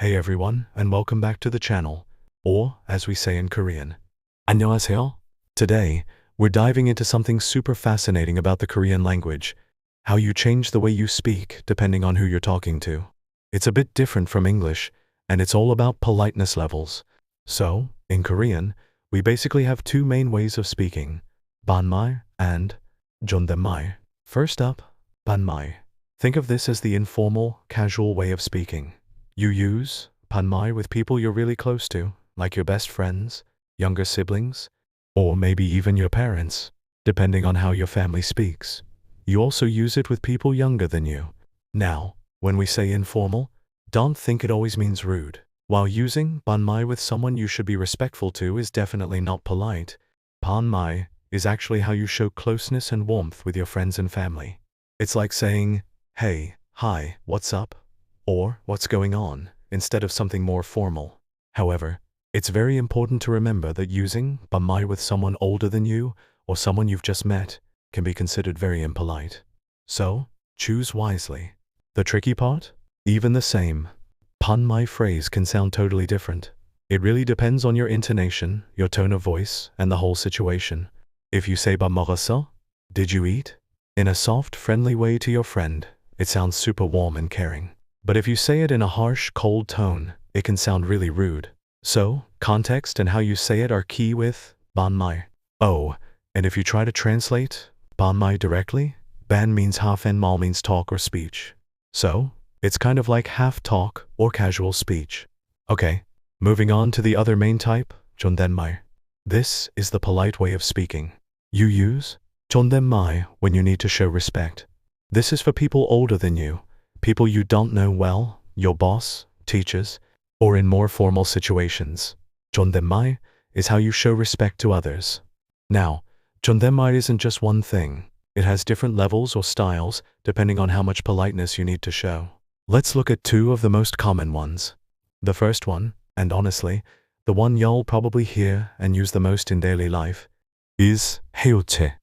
Hey everyone, and welcome back to the channel, or as we say in Korean, 안녕하세요. Today, we're diving into something super fascinating about the Korean language, how you change the way you speak depending on who you're talking to. It's a bit different from English, and it's all about politeness levels. So, in Korean, we basically have two main ways of speaking, Banmal and Jondaemal. First up, Banmal. Think of this as the informal, casual way of speaking. You use Banmal with people you're really close to, like your best friends, younger siblings, or maybe even your parents, depending on how your family speaks. You also use it with people younger than you. Now, when we say informal, don't think it always means rude. While using Banmal with someone you should be respectful to is definitely not polite, Banmal is actually how you show closeness and warmth with your friends and family. It's like saying, hey, hi, what's up? Or what's going on, instead of something more formal. However, it's very important to remember that using Banmal with someone older than you or someone you've just met can be considered very impolite. So, choose wisely. The tricky part? Even the same Banmal phrase can sound totally different. It really depends on your intonation, your tone of voice, and the whole situation. If you say 밥 먹었어? Did you eat? In a soft, friendly way to your friend, it sounds super warm and caring. But if you say it in a harsh, cold tone, it can sound really rude. So, context and how you say it are key with Banmal. Oh, and if you try to translate Banmal directly, ban means half and mal means talk or speech. So, it's kind of like half talk or casual speech. Okay, moving on to the other main type, Jondaetmal. This is the polite way of speaking. You use Jondaetmal when you need to show respect. This is for people older than you, people you don't know well, your boss, teachers, or in more formal situations. Jondaetmal is how you show respect to others. Now, Jondaetmal isn't just one thing. It has different levels or styles depending on how much politeness you need to show. Let's look at two of the most common ones. The first one, and honestly, the one y'all probably hear and use the most in daily life, is Heyo-che.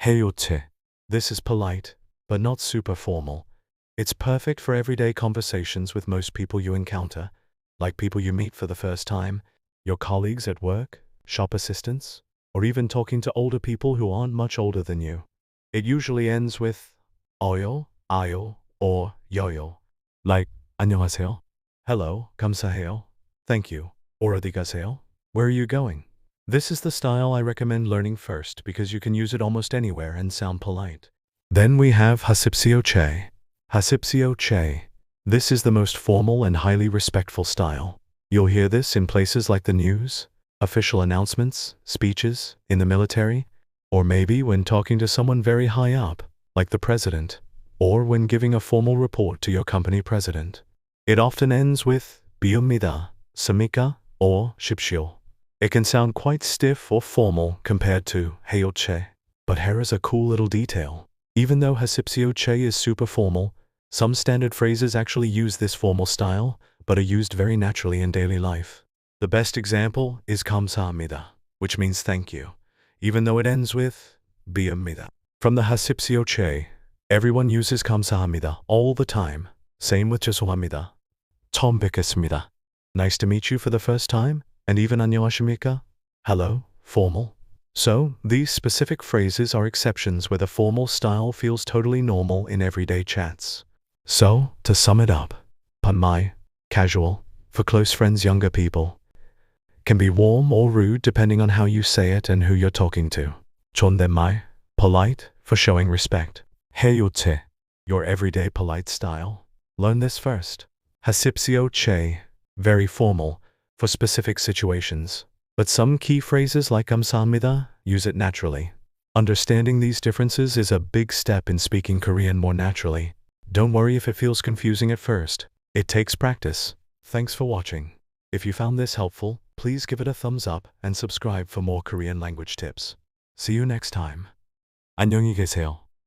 Heyo-che. This is polite, but not super formal. It's perfect for everyday conversations with most people you encounter, like people you meet for the first time, your colleagues at work, shop assistants, or even talking to older people who aren't much older than you. It usually ends with 어요, 아요, or 요요, like 안녕하세요, hello, 감사해요, thank you, or 어디 가세요? Where are you going? This is the style I recommend learning first because you can use it almost anywhere and sound polite. Then we have Heyo-che. Heyo-che. This is the most formal and highly respectful style. You'll hear this in places like the news, official announcements, speeches, in the military, or maybe when talking to someone very high up, like the president, or when giving a formal report to your company president. It often ends with 비옵니다, 습니까, or 십시오. It can sound quite stiff or formal compared to Heyo-che, but here is a cool little detail. Even though Heyo-che is super formal, some standard phrases actually use this formal style, but are used very naturally in daily life. The best example is 감사합니다, which means thank you, even though it ends with 비옵니다. From the Heyo-che, everyone uses 감사합니다 all the time. Same with 죄송합니다. 처음 뵙겠습니다. Nice to meet you for the first time, and even 안녕하십니까? Hello, formal. So, these specific phrases are exceptions where the formal style feels totally normal in everyday chats. So, to sum it up, Banmal, casual, for close friends, younger people, can be warm or rude depending on how you say it and who you're talking to. Jondaetmal, polite, for showing respect. Heyo-che, your everyday polite style. Learn this first. Heyo-che, very formal, for specific situations. But some key phrases like 감사합니다 use it naturally. Understanding these differences is a big step in speaking Korean more naturally. Don't worry if it feels confusing at first. It takes practice. Thanks for watching. If you found this helpful, please give it a thumbs up and subscribe for more Korean language tips. See you next time. 안녕히 계세요.